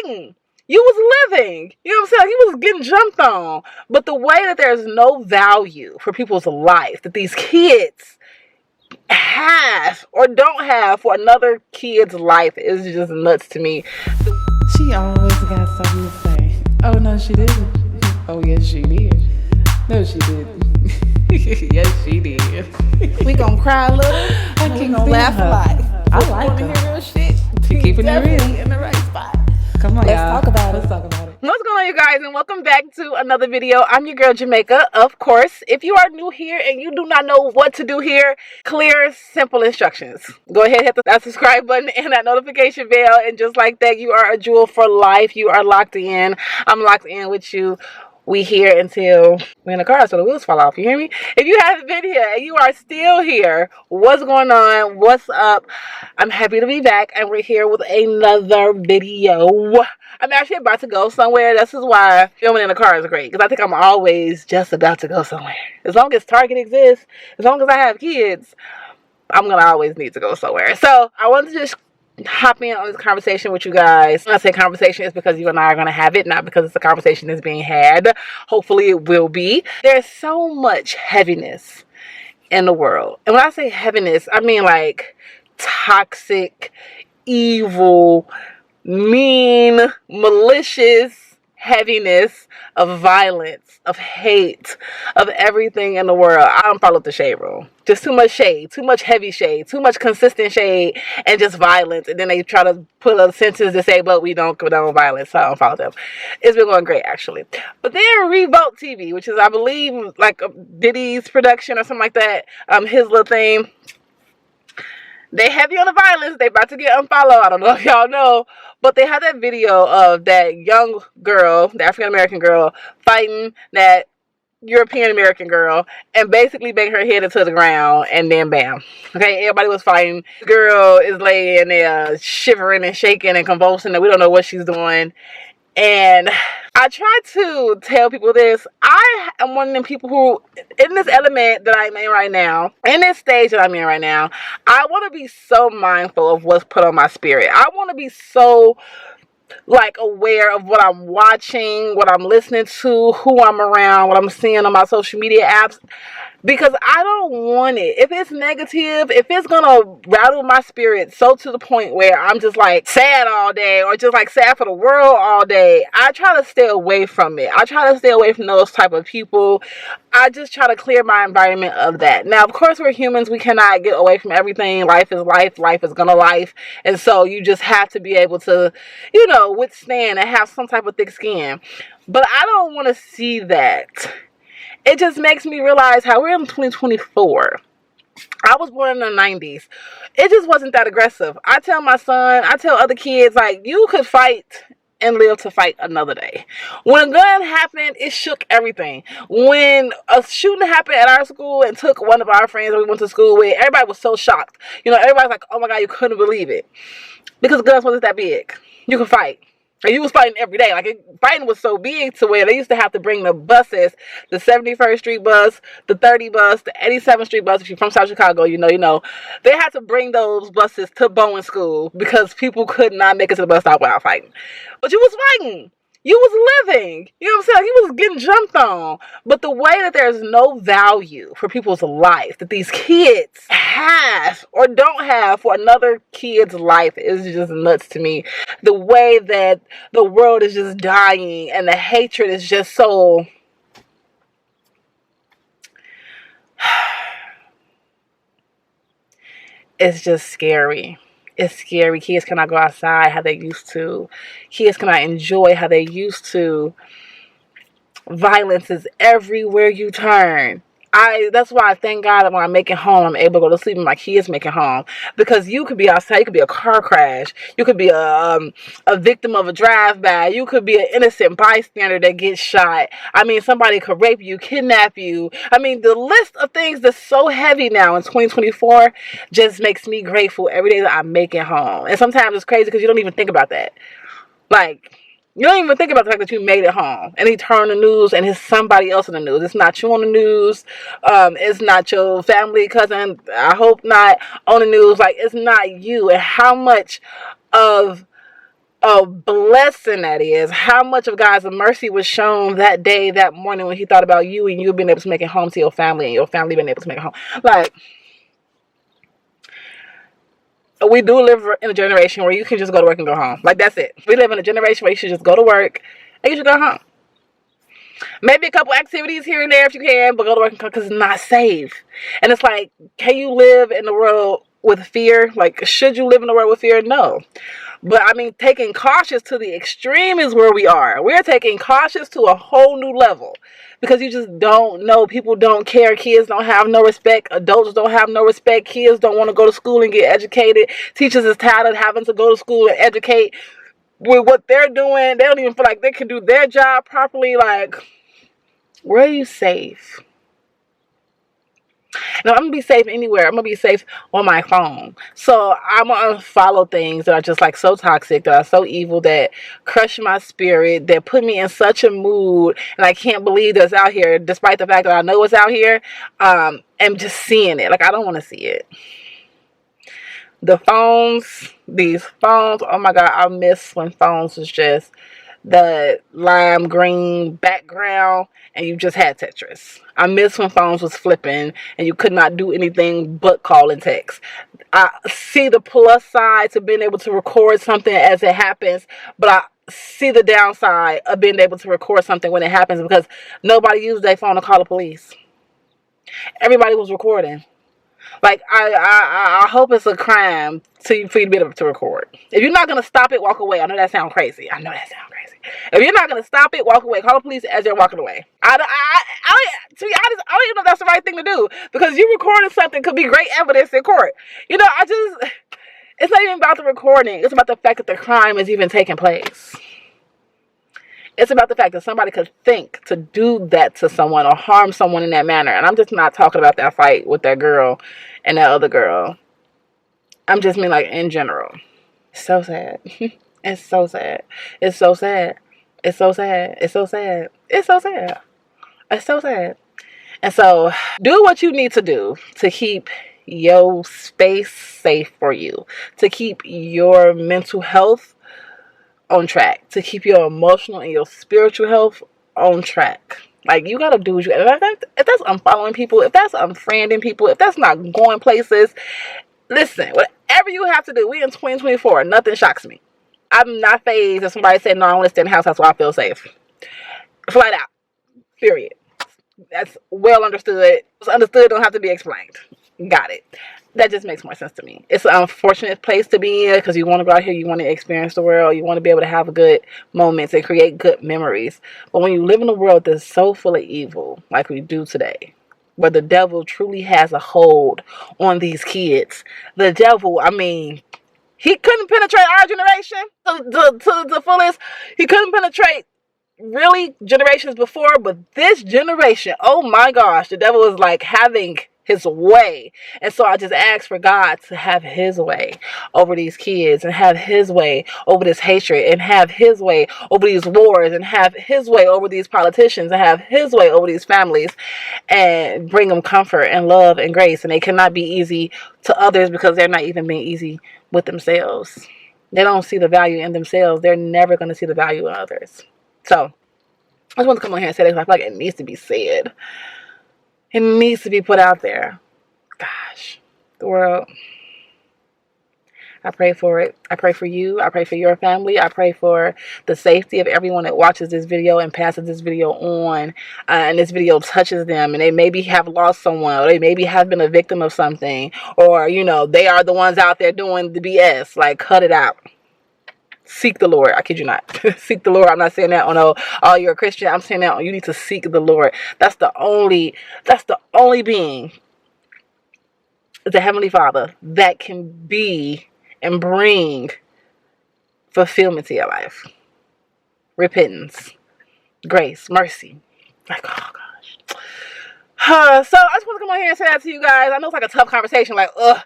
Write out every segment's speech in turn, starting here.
fighting. You was living. You know what I'm saying? He was getting jumped on. But the way that there's no value for people's life that these kids have or don't have for another kid's life is just nuts to me. She always got something to say. Oh, no, she didn't. Oh, yes, she did. No, she didn't. Yes, she did. We gonna cry a little. We gonna laugh a lot. I like her. Hear real shit. She keeping it real. In the right spot. Come on, Let's y'all. talk about it. Let's talk about it. What's going on, you guys, and welcome back to another video. I'm your girl Jamaica, of course. If you are new here and you do not know what to do here, clear, simple instructions. Go ahead, hit that subscribe button and that notification bell, and just like that, you are a jewel for life. You are locked in. I'm locked in with you. We here until we're in the car so the wheels fall off. You hear me? If you haven't been here and you are still here, what's going on? What's up? I'm happy to be back, and we're here with another video. I'm actually about to go somewhere. This is why filming in the car is great, because I think I'm always just about to go somewhere. As long as Target exists, as long as I have kids, I'm gonna always need to go somewhere. So I wanted to just hop in on this conversation with you guys. When I say conversation, it's because you and I are going to have it, not because it's a conversation that's being had. Hopefully it will be. There's so much heaviness in the world. And when I say heaviness, I mean like toxic, evil, mean, malicious heaviness of violence, of hate, of everything in the world. I don't follow the shade room. Just too much shade, too much heavy shade, too much consistent shade, and just violence. And then they try to put a sentence to say, but we don't condone violence, so I don't follow them. It's been going great, actually. But then Revolt TV, which is, I believe, like Diddy's production or something like that, his little thing. They heavy on the violence. They about to get unfollowed. I don't know if y'all know. But they had that video of that young girl, the African-American girl, fighting that European-American girl and basically bang her head into the ground, and then bam. Okay, everybody was fighting. The girl is laying there shivering and shaking and convulsing, and we don't know what she's doing. And I try to tell people this. I am one of them people who, in this element that I'm in right now, in this stage that I'm in right now, I want to be so mindful of what's put on my spirit. I want to be so aware of what I'm watching, what I'm listening to, who I'm around, what I'm seeing on my social media apps, because I don't want it. If it's negative, if it's gonna rattle my spirit so to the point where I'm just like sad all day, or just like sad for the world all day, I try to stay away from it. I try to stay away from those type of people. I just try to clear my environment of that. Now, of course, we're humans. We cannot get away from everything. Life is life. Life is gonna life. And so you just have to be able to, withstand and have some type of thick skin. But I don't want to see that. It just makes me realize how we're in 2024. I was born in the 90s. It just wasn't that aggressive. I tell my son, I tell other kids, like, you could fight and live to fight another day. When a gun happened, it shook everything. When a shooting happened at our school and took one of our friends that we went to school with, everybody was so shocked. Everybody's like, oh my God, you couldn't believe it. Because guns wasn't that big. You could fight. And you was fighting every day. Fighting was so big to where they used to have to bring the buses, the 71st Street bus, the 30 bus, the 87th Street bus. If you're from South Chicago, you know. They had to bring those buses to Bowen School because people could not make it to the bus stop without fighting. But you was fighting. You was living. You know what I'm saying? You was getting jumped on. But the way that there's no value for people's life that these kids have or don't have for another kid's life is just nuts to me. The way that the world is just dying and the hatred is just so... It's just scary. It's scary. Kids cannot go outside how they used to. Kids cannot enjoy how they used to. Violence is everywhere you turn. That's why I thank God that when I make it home, I'm able to go to sleep and my kids make it home. Because you could be outside, you could be a car crash, you could be a victim of a drive-by, you could be an innocent bystander that gets shot. Somebody could rape you, kidnap you. The list of things that's so heavy now in 2024 just makes me grateful every day that I make it home. And sometimes it's crazy because you don't even think about that. You don't even think about the fact that you made it home. And you turn on the news and it's somebody else in the news. It's not you on the news. It's not your family, cousin. I hope not on the news. It's not you. And how much of a blessing that is. How much of God's mercy was shown that day, that morning, when he thought about you and you being able to make it home to your family and your family being able to make it home. Like, we do live in a generation where you can just go to work and go home. Like, that's it. We live in a generation where you should just go to work and you should go home. Maybe a couple activities here and there if you can, but go to work and come, because it's not safe. And it's like, can you live in the world with fear? Like, should you live in the world with fear? No. But I mean, taking cautious to the extreme is where we are. We're taking cautious to a whole new level, because you just don't know. People don't care. Kids don't have no respect. Adults don't have no respect. Kids don't want to go to school and get educated. Teachers is tired of having to go to school and educate. With what they're doing, they don't even feel like they can do their job properly. Like, where are you safe? No, I'm going to be safe anywhere. I'm going to be safe on my phone. So I'm going to unfollow things that are just like so toxic, that are so evil, that crush my spirit, that put me in such a mood, and I can't believe that's out here, despite the fact that I know it's out here, and just seeing it. Like, I don't want to see it. The phones, these phones, oh my God, I miss when phones was just the lime green background and you just had Tetris. I miss when phones was flipping and you could not do anything but call and text. I see the plus side to being able to record something as it happens, but I see the downside of being able to record something when it happens, because nobody used their phone to call the police. Everybody was recording. Like, I hope it's a crime for you to be able to record. If you're not going to stop it, walk away. I know that sounds crazy. If you're not going to stop it, walk away. Call the police as you're walking away. To be honest, I don't even know if that's the right thing to do, because you recording something could be great evidence in court. You know, it's not even about the recording. It's about the fact that the crime is even taking place. It's about the fact that somebody could think to do that to someone or harm someone in that manner. And I'm just not talking about that fight with that girl and that other girl. I'm just mean like in general. It's so sad. It's so sad. It's so sad. It's so sad. It's so sad. It's so sad. It's so sad. And so do what you need to do to keep your space safe for you, to keep your mental health on track, to keep your emotional and your spiritual health on track. Like, you gotta do what you. If that's unfollowing people, if that's unfriending people, if that's not going places, listen. Whatever you have to do, we in 2024. Nothing shocks me. I'm not fazed if somebody said, "No, I want to stay in the house. That's why I feel safe." Flat out. Period. That's well understood. It's understood. Don't have to be explained. Got it. That just makes more sense to me. It's an unfortunate place to be in, because you want to go out here, you want to experience the world, you want to be able to have good moments and create good memories. But when you live in a world that's so full of evil, like we do today, where the devil truly has a hold on these kids, the devil, I mean, he couldn't penetrate our generation to the fullest. He couldn't penetrate really generations before, but this generation, oh my gosh, the devil is like having his way. And so I just ask for God to have his way over these kids, and have his way over this hatred, and have his way over these wars, and have his way over these politicians, and have his way over these families, and bring them comfort and love and grace. And they cannot be easy to others, because they're not even being easy with themselves. They don't see the value in themselves. They're never going to see the value in others. So I just want to come on here and say that, because I feel like it needs to be said. It needs to be put out there. Gosh, the world. I pray for it. I pray for you. I pray for your family. I pray for the safety of everyone that watches this video and passes this video on, and this video touches them, and they maybe have lost someone, or they maybe have been a victim of something, or, you know, they are the ones out there doing the BS. Like, cut it out. Seek the Lord. I kid you not. Seek the Lord. I'm not saying that on oh, you're a Christian. I'm saying that you need to seek the Lord. That's the only being, the Heavenly Father, that can be and bring fulfillment to your life. Repentance, grace, mercy. Like, oh gosh. So I just want to come on here and say that to you guys. I know it's like a tough conversation, like because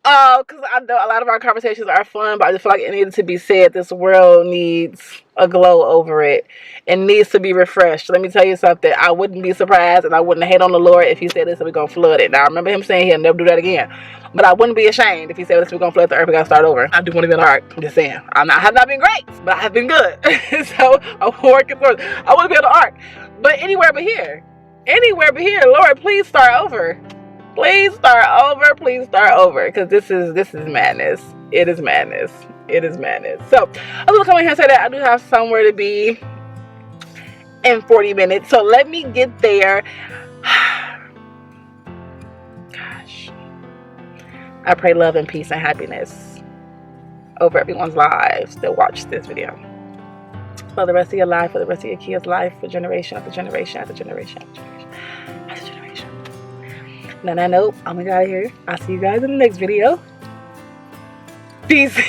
I know a lot of our conversations are fun, but I just feel like it needed to be said. This world needs a glow over it. It needs to be refreshed. Let me tell you something. I wouldn't be surprised and I wouldn't hate on the Lord if he said this and we're gonna flood it. Now I remember him saying he'll never do that again. But I wouldn't be ashamed if he said this, we're gonna flood the earth, we gotta start over. I do want to be on the ark. I'm just saying. I have not been great, but I have been good. So I'm working towards it. I want to be on the ark. But anywhere but here. Anywhere but here. Lord, please start over. Please start over. Please start over. Because this is madness. It is madness. It is madness. So I'm gonna come in here and say that I do have somewhere to be in 40 minutes. So let me get there. Gosh. I pray love and peace and happiness over everyone's lives that watch this video. For the rest of your life, for the rest of your kids' life, for generation after generation after generation after generation after generation. And on that note, I'm gonna get out of here. I'll see you guys in the next video. Peace.